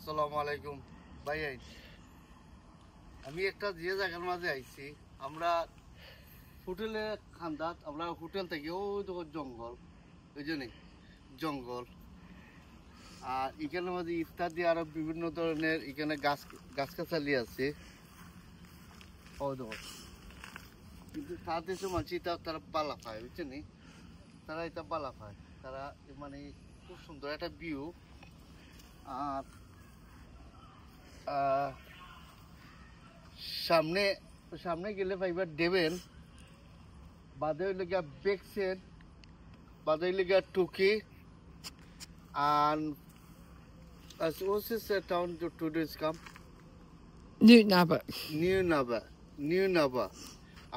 আসসালামু আলাইকুম ভাই। আমি একটা যে জায়গার মাঝে আইছি, আমরা হোটেলে খান্দাত, আমরা হোটেল থেকে ওই দেখো জঙ্গল, ওই জন্য জঙ্গল। আর এখানের মাঝে ইফতার দিয়ে আরো বিভিন্ন ধরনের এখানে গাছগাছালি আছে। ও দেখো, কিন্তু তার দেশে মানুষ এটা তারা পালা খায়, বুঝছেন? তারা এটা পালা খায়, তারা মানে খুব সুন্দর একটা ভিউ। আর সামনে সামনে গেলে পাইবার দেবেন, বাদে হইলে গিয়া বেকসেন, বাদে হইলে গিয়া টুকি। And what's this town to tourists come? New Nabba. New Naba.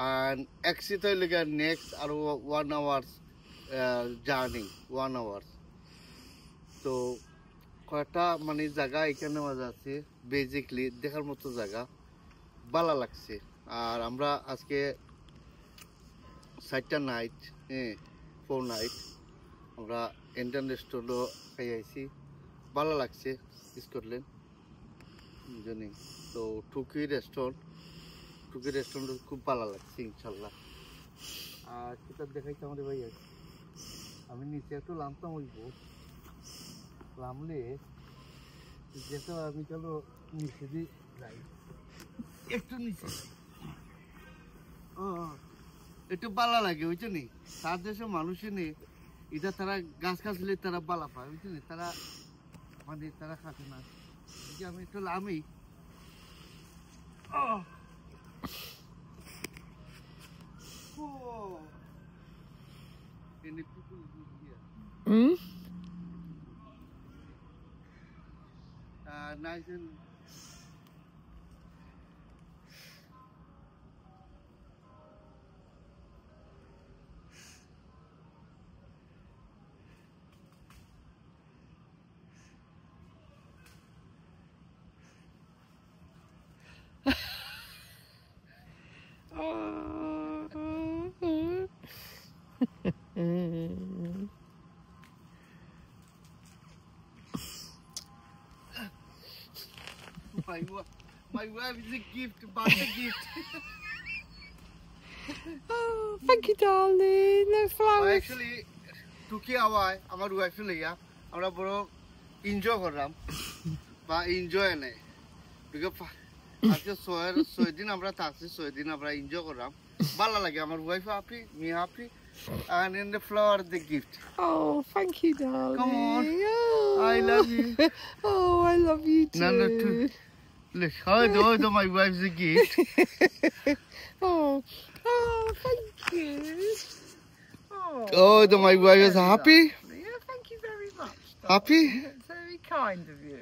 And exit হইলে গিয়া next আর 1 hour journey, 1 hour. তো কয়টা মানে জায়গা এখানে মাঝে আছে, বেসিকলি দেখার মতো জায়গা, ভালো লাগছে। আর আমরা আজকে 4টা নাইট, 4 নাইট আমরা ইন্ডিয়ান রেস্টুরেন্টও খাই আইছি, ভালো লাগছে স্কটল্যান্ড জানি। তো টুকি রেস্টুরেন্ট খুব ভালো লাগছে ইনশাল্লাহ। আর কিতাব দেখাইতে আমাদের ভাই, আমি নিচে একটু নামতাম, হইব নামলে যেটা আমি চলো নিচে দিয়ে যাই, একটু নিচে একটু ভালো লাগে, বুঝছো নি? তার দেশের মানুষের নেই এটা, তারা গাছ খাচ্লে তারা বালা পায়, বুঝছো নি? তারা মানে তারা খাতে না। আমি একটু নামি, nice and my wife is a gift, but a gift. Oh, thank you, darling. No flowers. Actually, টুকি আওয়ায় আমার ওয়াইফ লইয়া আমরা বড় এনজয় করলাম, বা এনজয় নেই। আজকে 6 দিন আমরা থাকছি, 6 দিন আমরা এনজয় করলাম, ভালো লাগে। আমার wife happy, me happy, and in the flower the gift. Oh, thank you, darling. Come on. Oh. I love you. Oh, I love you too. No, too. Look, how do my wife's a gift. Oh, thank you. Oh, my wife is happy. Yeah, thank you very much, darling. Happy? That's very kind of you.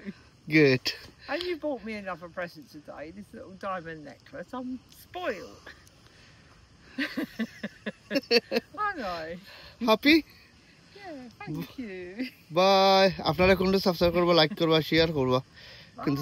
Good. And you bought me another present today, this little diamond necklace. I'm spoiled. Aren't I? Happy? Yeah, thank you. Bye. আপনারা কোনটা subscribe করবা, like করবা, share করবা, কিন্তু